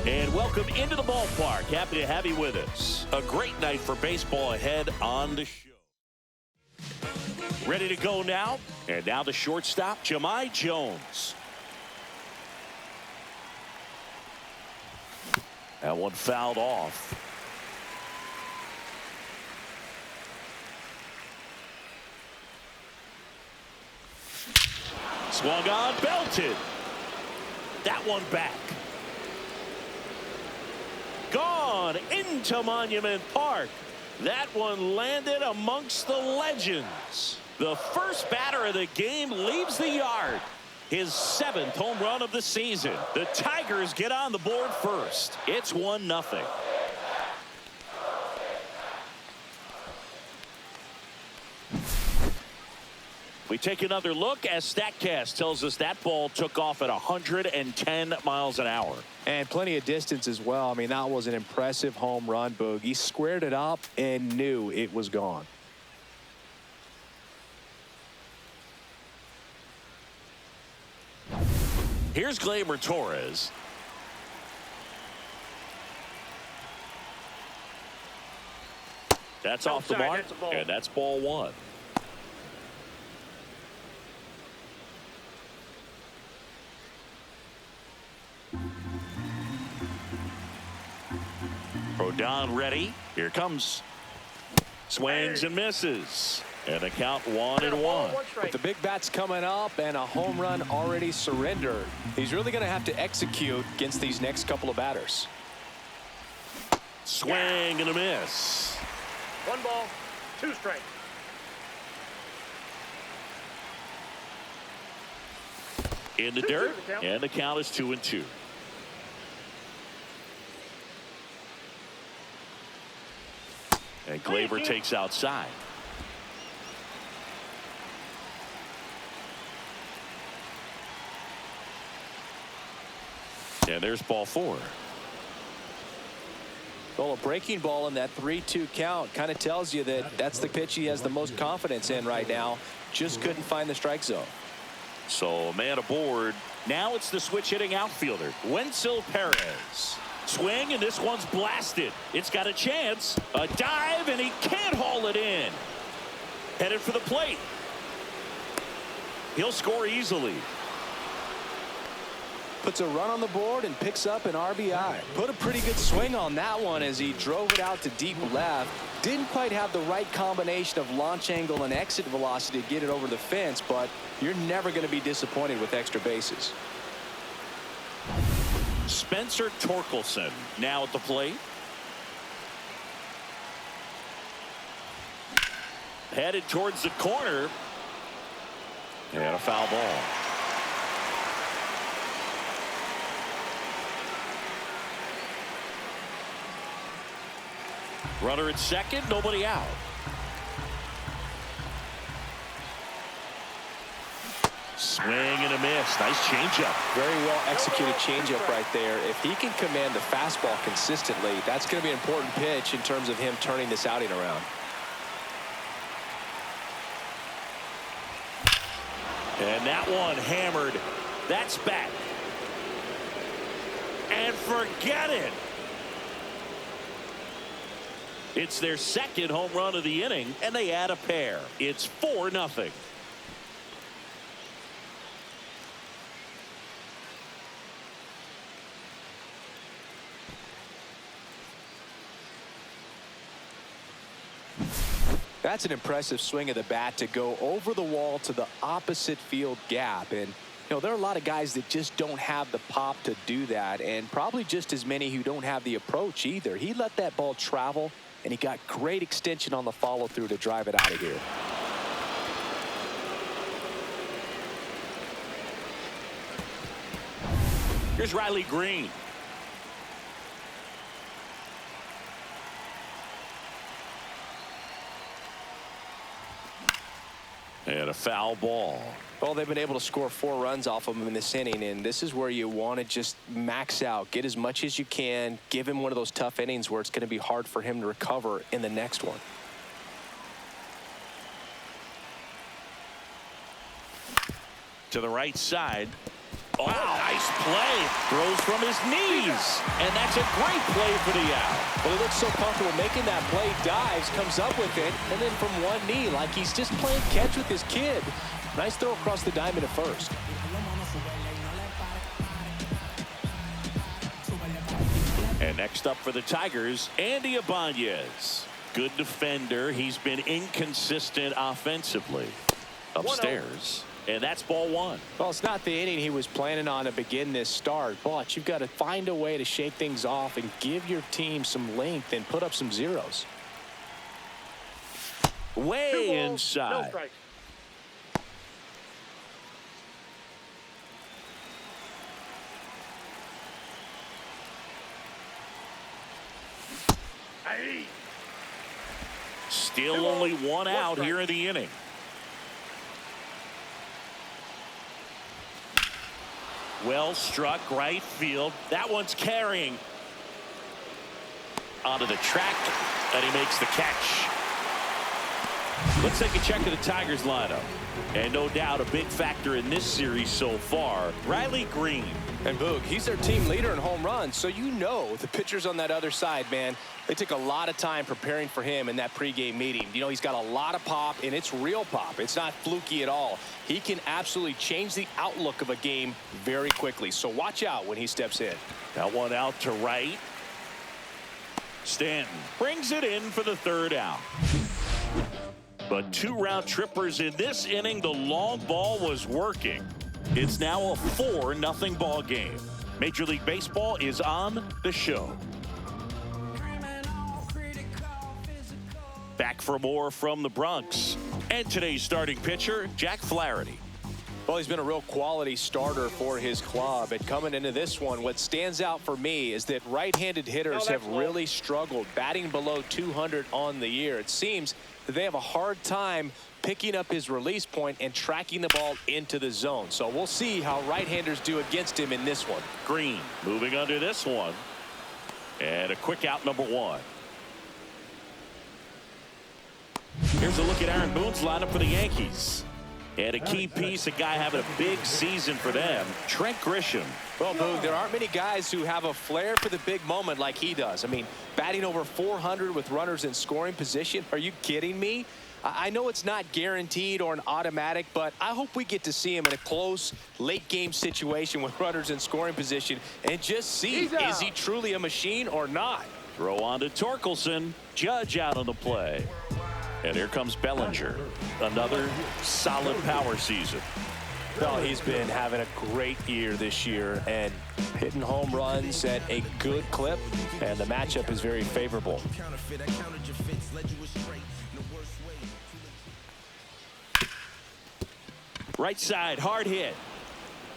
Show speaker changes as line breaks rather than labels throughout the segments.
And welcome into the ballpark. Happy to have you with us. A great night for baseball ahead on the show. Ready to go now. And now the shortstop, Jahmai Jones. That one fouled off. Swung on, belted. That one back. Gone into Monument Park. That one landed amongst the legends. The first batter of the game leaves the yard. His 7th home run of the season. The Tigers get on the board first. It's 1-0. We take another look as StatCast tells us that ball took off at 110 miles an hour.
And plenty of distance as well. I mean, that was an impressive home run, Boog. He squared it up and knew it was gone.
Here's Gleyber Torres. That's off the mark, and that's ball 1. Rodon ready. Here comes. Swings and misses. And the count 1-1.
With the big bats coming up and a home run already surrendered, he's really going to have to execute against these next couple of batters.
Swing and a miss.
1 ball, 2 strikes.
In the dirt, and the count is 2-2. And Gleyber takes outside. And there's ball 4.
Well, a breaking ball in that 3-2 count kind of tells you that that's the pitch he has the most confidence in right now. Just couldn't find the strike zone.
So a man aboard. Now it's the switch hitting outfielder, Wenzel Perez. Swing, and this one's blasted. It's got a chance. A dive, and he can't haul it in. Headed for the plate. He'll score easily.
Puts a run on the board and picks up an RBI. Put a pretty good swing on that one as he drove it out to deep left. Didn't quite have the right combination of launch angle and exit velocity to get it over the fence, but you're never going to be disappointed with extra bases.
Spencer Torkelson now at the plate. Headed towards the corner. And a foul ball. Runner at second, nobody out. Swing and a miss. Nice changeup.
Very well executed changeup right there. If he can command the fastball consistently, that's going to be an important pitch in terms of him turning this outing around.
And that one hammered. That's back. And forget it. It's their 2nd home run of the inning, and they add a pair. It's 4-0.
That's an impressive swing of the bat to go over the wall to the opposite field gap. And, you know, there are a lot of guys that just don't have the pop to do that, and probably just as many who don't have the approach either. He let that ball travel, and he got great extension on the follow-through to drive it out of here.
Here's Riley Green. And a foul ball.
Well, they've been able to score 4 runs off of him in this inning, and this is where you want to just max out, get as much as you can, give him one of those tough innings where it's going to be hard for him to recover in the next one.
To the right side. Oh, nice play. Throws from his knees. And that's a great play for the out.
Well, he looks so comfortable making that play, dives, comes up with it, and then from one knee, like he's just playing catch with his kid. Nice throw across the diamond at first.
And next up for the Tigers, Andy Ibanez. Good defender. He's been inconsistent offensively. Upstairs. And that's ball one.
Well, it's not the inning he was planning on to begin this start, but you've got to find a way to shake things off and give your team some length and put up some zeros.
Way
No
inside.
strike. Aye.
Still only one out here in the inning. Well struck right field. That one's carrying onto the track, and he makes the catch. Let's take a check of the Tigers lineup. And no doubt a big factor in this series so far, Riley Green.
And Boog, he's their team leader in home runs, so you know the pitchers on that other side, man, they took a lot of time preparing for him in that pregame meeting. You know, he's got a lot of pop, and it's real pop. It's not fluky at all. He can absolutely change the outlook of a game very quickly, so watch out when he steps in.
That one out to right. Stanton brings it in for the third out. But two round trippers in this inning. The long ball was working. It's now a 4-0 ball game. Major League Baseball is on the show. Back for more from the Bronx. And today's starting pitcher, Jack Flaherty.
Well, he's been a real quality starter for his club. And coming into this one, what stands out for me is that right-handed hitters have really struggled, batting below 200 on the year. It seems that they have a hard time picking up his release point and tracking the ball into the zone. So we'll see how right-handers do against him in this one.
Green moving under this one. And a quick out, number one. Here's a look at Aaron Boone's lineup for the Yankees. And a key piece, a guy having a big season for them, Trent Grisham.
Well, Boog, there aren't many guys who have a flair for the big moment like he does. I mean, batting over 400 with runners in scoring position. Are you kidding me? I know it's not guaranteed or an automatic, but I hope we get to see him in a close late game situation with runners in scoring position and just see, is he truly a machine or not?
Throw on to Torkelson. Judge out on the play. And here comes Bellinger. Another solid power season.
Well, he's been having a great year this year and hitting home runs at a good clip, and the matchup is very favorable.
Right side, hard hit.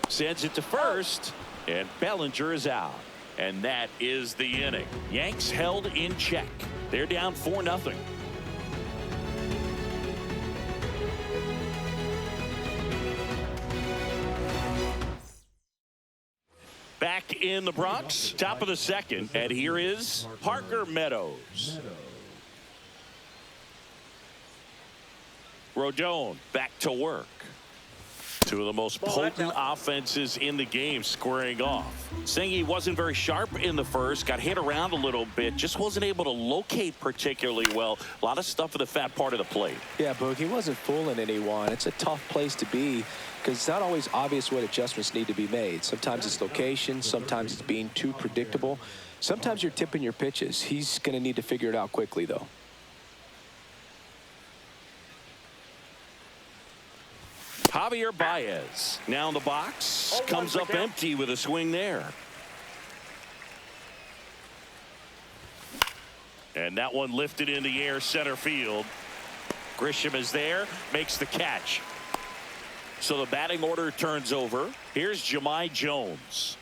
Sends it to first, and Bellinger is out. And that is the inning. Yanks held in check. They're down 4-0. Back in the Bronx, top of the second, and here is Parker Meadows. Rodon back to work. Two of the most potent offenses in the game squaring off. Saying he wasn't very sharp in the first, got hit around a little bit, just wasn't able to locate particularly well. A lot of stuff for the fat part of the plate.
Yeah, Boog, he wasn't fooling anyone. It's a tough place to be because it's not always obvious what adjustments need to be made. Sometimes it's location, sometimes it's being too predictable. Sometimes you're tipping your pitches. He's going to need to figure it out quickly, though.
Javier Baez now in the box, comes up empty with a swing there. And that one lifted in the air, center field. Grisham is there, makes the catch. So the batting order turns over. Here's Jahmai Jones.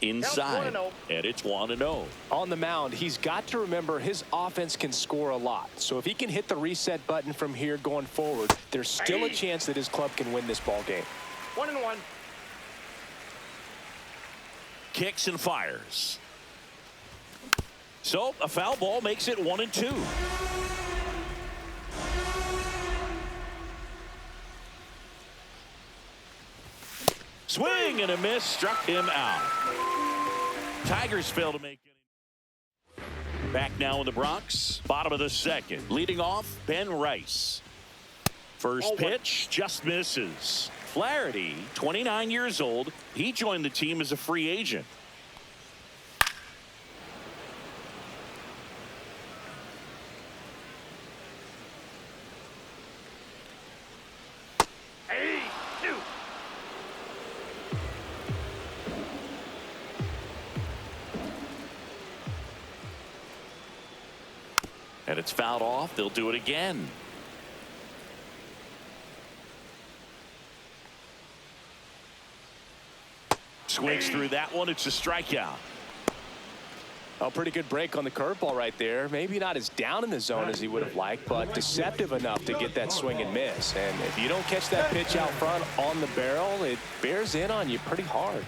Inside, and it's 1-0.
On the mound, he's got to remember his offense can score a lot. So if he can hit the reset button from here going forward, there's still a chance that his club can win this ball game.
1-1.
Kicks and fires. So a foul ball makes it 1-2. Swing and a miss, struck him out. Tigers fail to make any. Back now in the Bronx, bottom of the second. Leading off, Ben Rice. First pitch just misses. Flaherty, 29 years old. He joined the team as a free agent. And it's fouled off. They'll do it again. Swings through that one. It's a strikeout.
A pretty good break on the curveball right there. Maybe not as down in the zone as he would have liked, but deceptive enough to get that swing and miss. And if you don't catch that pitch out front on the barrel, it bears in on you pretty hard.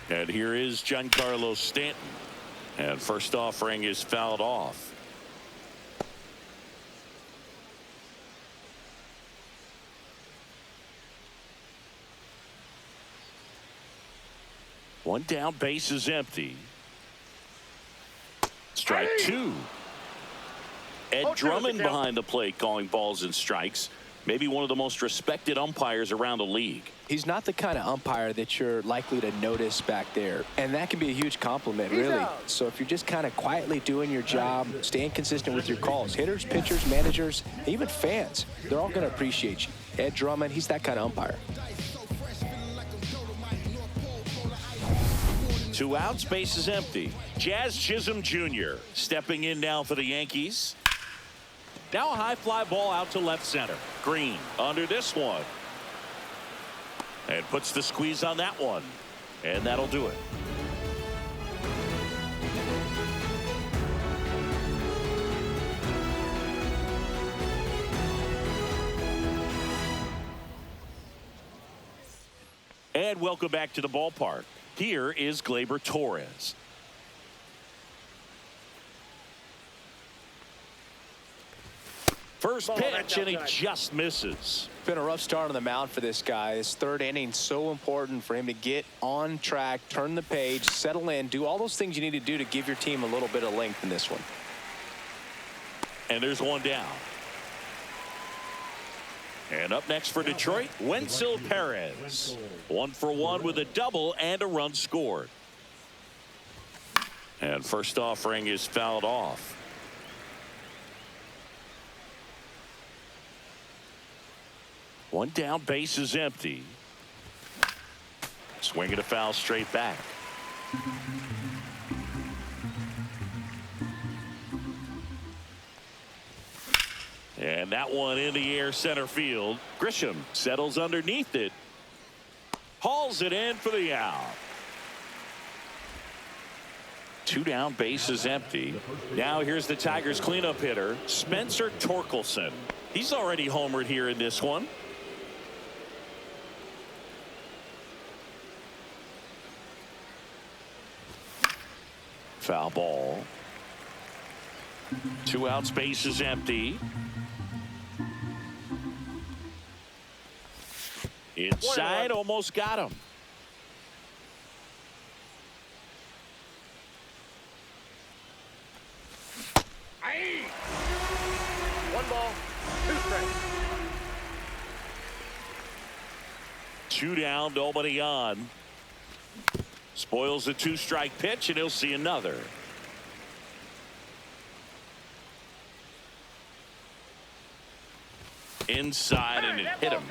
And here is Giancarlo Stanton. And first offering is fouled off. One down, base is empty. Strike two. Ed Drummond behind the plate calling balls and strikes. Maybe one of the most respected umpires around the league.
He's not the kind of umpire that you're likely to notice back there. And that can be a huge compliment, really. So if you're just kind of quietly doing your job, staying consistent with your calls, hitters, pitchers, managers, even fans, they're all going to appreciate you. Ed Drummond, he's that kind of umpire.
2 outs, base is empty. Jazz Chisholm Jr. stepping in now for the Yankees. Now a high fly ball out to left center. Green under this one. And puts the squeeze on that one. And that'll do it. And welcome back to the ballpark. Here is Gleyber Torres. First pitch, and he just misses.
Been a rough start on the mound for this guy. His third inning, so important for him to get on track, turn the page, settle in, do all those things you need to do to give your team a little bit of length in this one.
And there's one down. And up next for Detroit, Wenzel Perez. 1 for 1 with a double and a run scored. And first offering is fouled off. One down, base is empty. Swinging a foul straight back. And that one in the air center field. Grisham settles underneath it. Hauls it in for the out. 2 down, base is empty. Now here's the Tigers cleanup hitter, Spencer Torkelson. He's already homered here in this one. Foul ball. 2 outs, base is empty. Inside, almost got him.
One ball, 2 strikes.
2 down, nobody on. Spoils the 2-strike pitch, and he'll see another. Inside, and it hit him.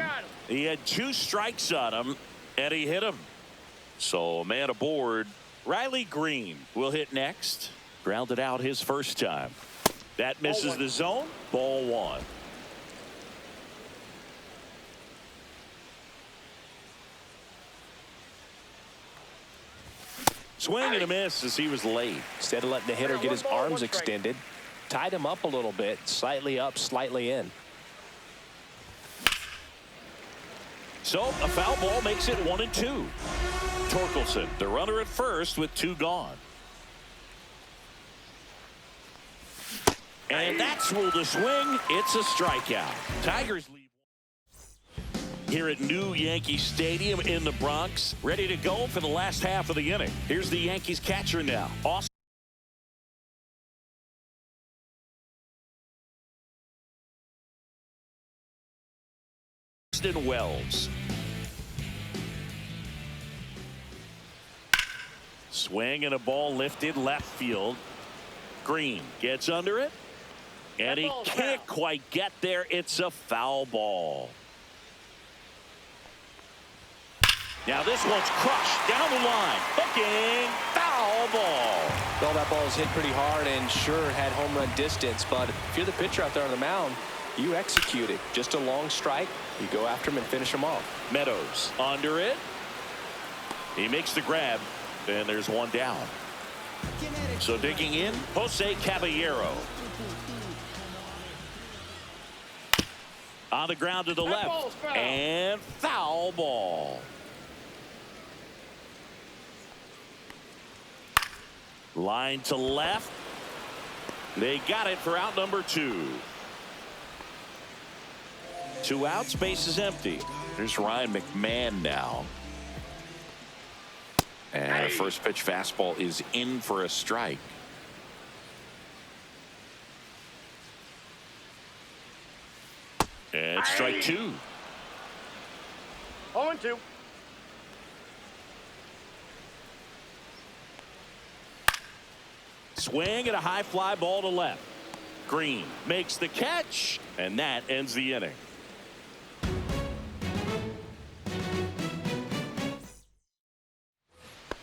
He had 2 strikes on him, and he hit him. So a man aboard. Riley Green will hit next. Grounded out his first time. That misses the zone. Ball 1. Swing and a miss as he was late.
Instead of letting the hitter get his arms extended, tied him up a little bit, slightly up, slightly in.
So a foul ball makes it 1-2. Torkelson, the runner at first with 2 gone. And that's ruled a swing. It's a strikeout. Tigers lead. here at new Yankee Stadium in the Bronx, ready to go for the last half of the inning. Here's the Yankees catcher now, Austin Wells. Swing and a ball lifted left field. Green gets under it, and he can't quite get there. It's a foul ball. Now this one's crushed down the line. Hooking, foul ball.
Well, that ball was hit pretty hard and sure had home run distance, but if you're the pitcher out there on the mound, you execute it. Just a long strike. You go after him and finish him off.
Meadows under it. He makes the grab, and there's one down. So digging in, Jose Caballero. On the ground to the left, and foul ball. Line to left. They got it for out number 2. 2 outs, base is empty. There's Ryan McMahon now. And first pitch fastball is in for a strike. And strike 2.
0-2.
Swing and a high fly ball to left. Green makes the catch, and that ends the inning.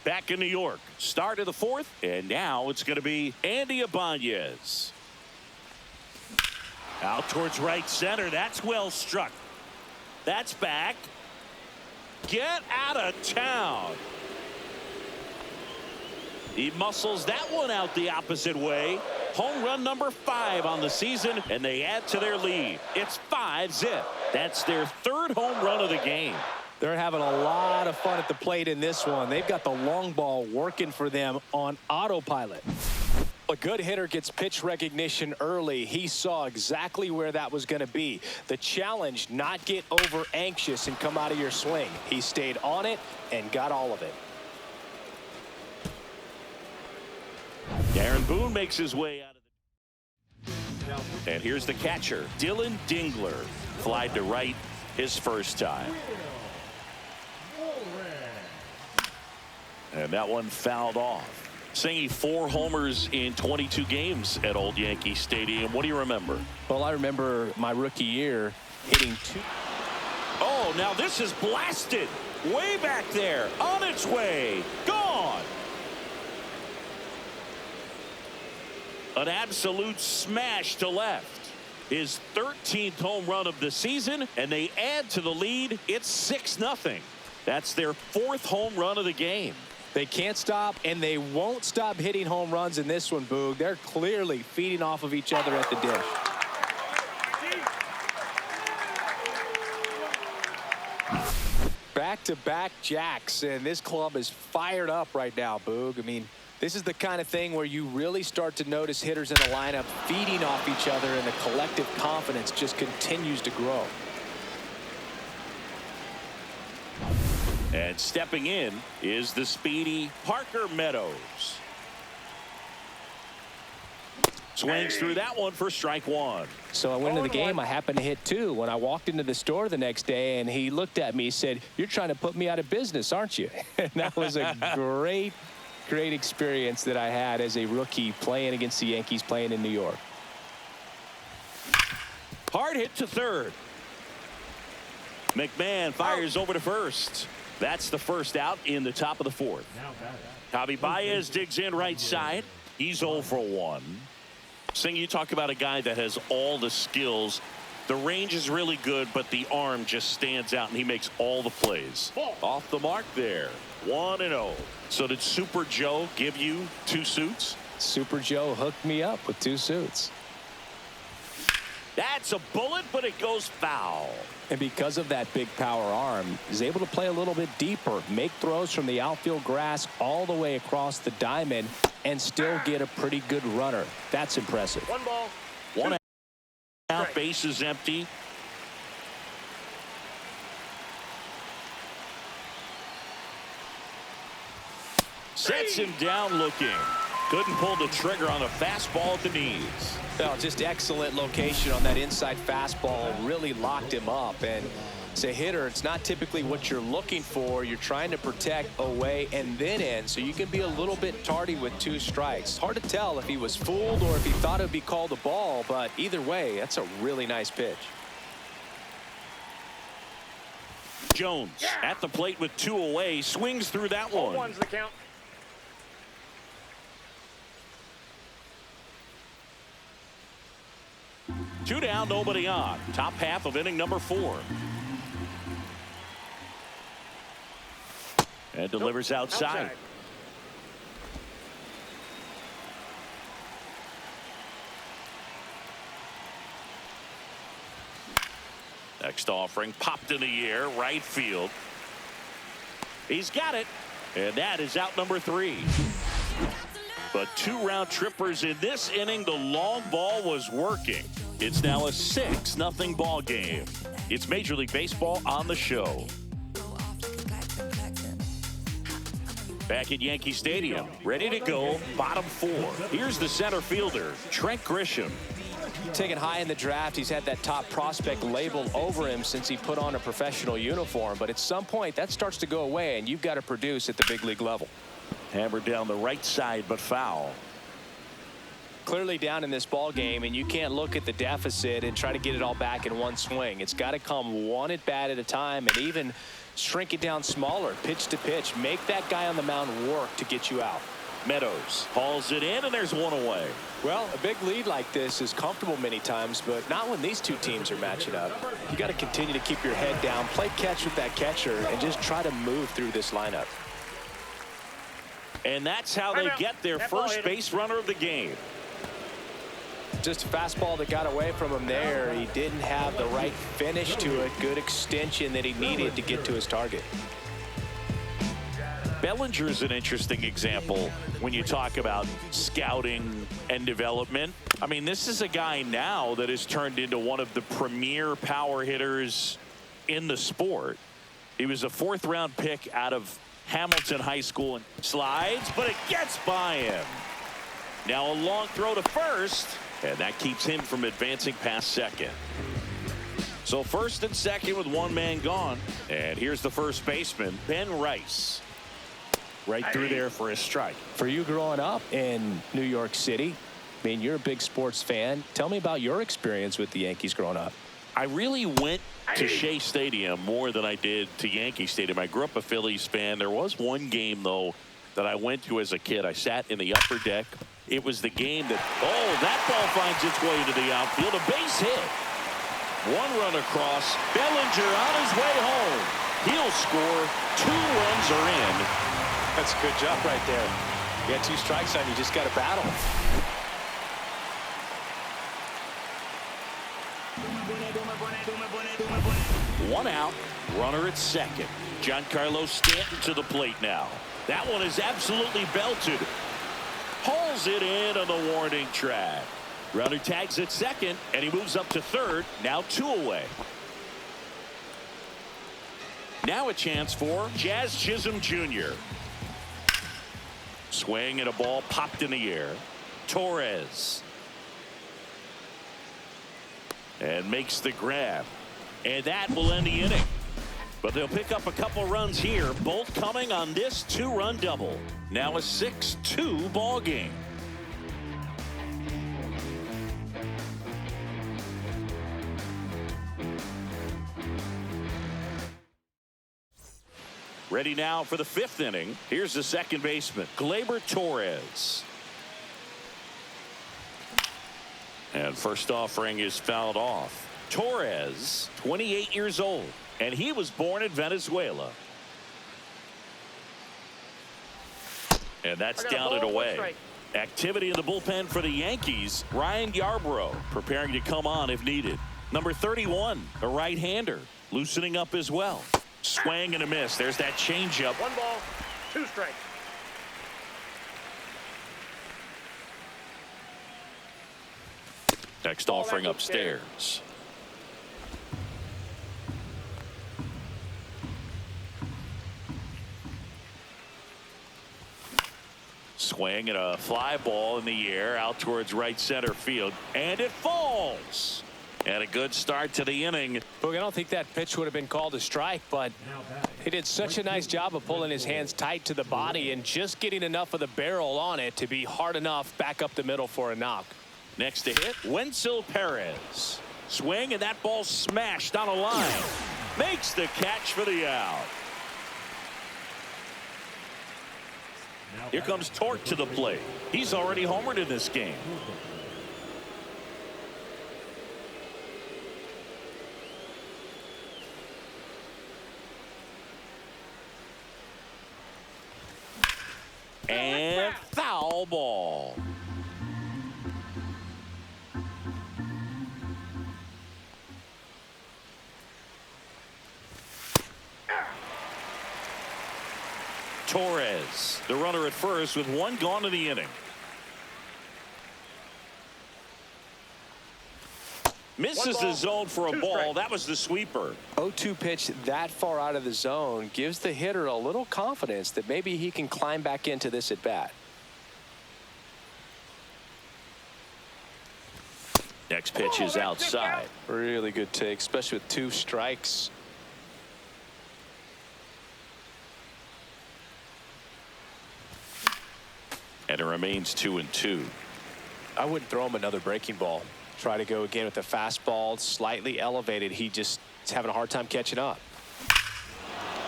Back in New York, start of the 4th, and now it's going to be Andy Ibanez. Out towards right center. That's well struck. That's back. Get out of town. He muscles that one out the opposite way. Home run number 5 on the season, and they add to their lead. It's 5-zip. That's their 3rd home run of the game.
They're having a lot of fun at the plate in this one. They've got the long ball working for them on autopilot. A good hitter gets pitch recognition early. He saw exactly where that was going to be. The challenge, not get over anxious and come out of your swing. He stayed on it and got all of it.
Aaron Boone makes his way out of the... And here's the catcher, Dylan Dingler. Flied to right his first time. And that one fouled off. Singing 4 homers in 22 games at Old Yankee Stadium. What do you remember?
Well, I remember my rookie year hitting 2.
Oh, now this is blasted. Way back there. On its way. Gone. An absolute smash to left. His 13th home run of the season, and they add to the lead. It's 6-0. That's their 4th home run of the game.
They can't stop, and they won't stop hitting home runs in this one, Boog. They're clearly feeding off of each other at the dish. Back-to-back jacks, and this club is fired up right now, Boog. I mean, this is the kind of thing where you really start to notice hitters in the lineup feeding off each other, and the collective confidence just continues to grow.
And stepping in is the speedy Parker Meadows. Swings through that one for strike 1.
So I went into the game. I happened to hit 2. When I walked into the store the next day, and he looked at me, said, "You're trying to put me out of business, aren't you?" And that was a great experience that I had as a rookie playing against the Yankees, playing in New York.
Hard hit to third. McMahon fires over to first. That's the first out in the top of the 4th. Javi Baez digs in right side. He's 0 for 1. Sing, you talk about a guy that has all the skills. The range is really good, but the arm just stands out, and he makes all the plays. Off the mark there. 1-0. So did Super Joe give you 2 suits?
Super Joe hooked me up with 2 suits.
That's a bullet, but it goes foul.
And because of that big power arm, he's able to play a little bit deeper, make throws from the outfield grass all the way across the diamond, and still get a pretty good runner. That's impressive.
1 ball.
1 out, base is empty. Sets him down looking. Couldn't pull the trigger on a fastball at the knees.
Well, just excellent location on that inside fastball. Really locked him up. And as a hitter, it's not typically what you're looking for. You're trying to protect away and then in, so you can be a little bit tardy with 2 strikes. Hard to tell if he was fooled or if he thought it would be called a ball, but either way, that's a really nice pitch.
Jones at the plate with 2 away, swings through that one.
1's the count.
Two down, nobody on. Top half of inning number 4. And delivers outside. Next offering popped in the air, right field. He's got it, and that is out number 3. But 2 round trippers in this inning. The long ball was working. It's now a 6-0 ball game. It's Major League Baseball on the show. Back at Yankee Stadium, ready to go, bottom 4. Here's the center fielder, Trent Grisham.
Taken high in the draft, he's had that top prospect label over him since he put on a professional uniform. But at some point, that starts to go away, and you've got to produce at the big league level.
Hammered down the right side, but foul.
Clearly down in this ball game, and you can't look at the deficit and try to get it all back in one swing. It's got to come one at bat at a time, and even shrink it down smaller, pitch to pitch. Make that guy on the mound work to get you out.
Meadows hauls it in, and there's 1 away.
Well, a big lead like this is comfortable many times, but not when these 2 teams are matching up. You got to continue to keep your head down, play catch with that catcher, and just try to move through this lineup.
And that's how they get their first base runner of the game.
Just a fastball that got away from him there. He didn't have the right finish to it. Good extension that he needed to get to his target.
Bellinger's an interesting example when you talk about scouting and development. I mean, this is a guy now that has turned into one of the premier power hitters in the sport. He was a 4th round pick out of Hamilton High School and slides, but it gets by him. Now a long throw to first, and that keeps him from advancing past second. So first and second with 1 man gone. And here's the first baseman, Ben Rice. Right through there for a strike.
For you growing up in New York City, I mean, you're a big sports fan. Tell me about your experience with the Yankees growing up.
I really went to Shea Stadium more than I did to Yankee Stadium. I grew up a Phillies fan. There was one game, though, that I went to as a kid. I sat in the upper deck. It was the game that, that ball finds its way to the outfield. A base hit. 1 run across. Bellinger on his way home. He'll score. 2 runs are in.
That's a good job right there. You got 2 strikes on you. Just got to battle.
One out. Runner at second. Giancarlo Stanton to the plate now. That one is absolutely belted. Hauls it in on the warning track. Runner tags at second, and he moves up to third. Now 2 away. Now a chance for Jazz Chisholm Jr. Swing and a ball popped in the air. Torres. And makes the grab. And that will end the inning. But they'll pick up a couple runs here, both coming on this 2-run double. Now a 6-2 ball game. Ready now for the 5th inning. Here's the second baseman, Gleyber Torres. And first offering is fouled off. Torres, 28 years old, and he was born in Venezuela. And that's down and away. Activity in the bullpen for the Yankees. Ryan Yarbrough preparing to come on if needed. Number 31, a right-hander, loosening up as well. Swing and a miss. There's that changeup.
1 ball, 2 strikes.
Next offering upstairs. swing and a fly ball in the air out towards right center field, and it falls. And a good start to the inning.
Look, I don't think that pitch would have been called a strike, but he did such a nice job of pulling his hands tight to the body and just getting enough of the barrel on it to be hard enough back up the middle for a knock.
Next to hit, Wenzel Perez. Swing, and that ball smashed on a line. Makes the catch for the out. Here comes Torque to the plate. He's already homered in this game. And foul ball. Torres, the runner at first with one gone in the inning. Misses the zone for a ball. That was the sweeper.
0-2 pitch that far out of the zone gives the hitter a little confidence that maybe he can climb back into this at bat.
Next pitch is outside.
Really good take, especially with 2 strikes.
And it remains 2-2.
I wouldn't throw him another breaking ball. Try to go again with the fastball, slightly elevated. He just is having a hard time catching up.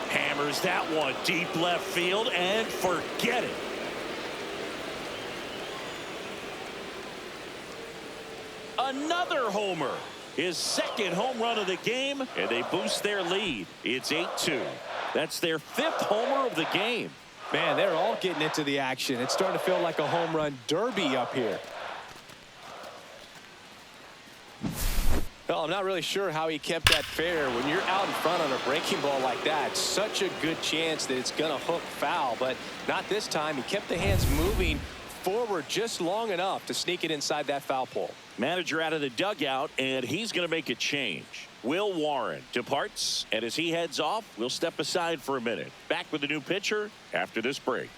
Hammers that one deep left field and forget it. Another homer. His second home run of the game, and they boost their lead. It's 8-2. That's their 5th homer of the game.
Man, they're all getting into the action. It's starting to feel like a home run derby up here. Well, I'm not really sure how he kept that fair. When you're out in front on a breaking ball like that, such a good chance that it's going to hook foul, but not this time. He kept the hands moving forward just long enough to sneak it inside that foul pole.
Manager out of the dugout, and he's going to make a change. Will Warren departs, and as he heads off, we'll step aside for a minute. Back with the new pitcher after this break.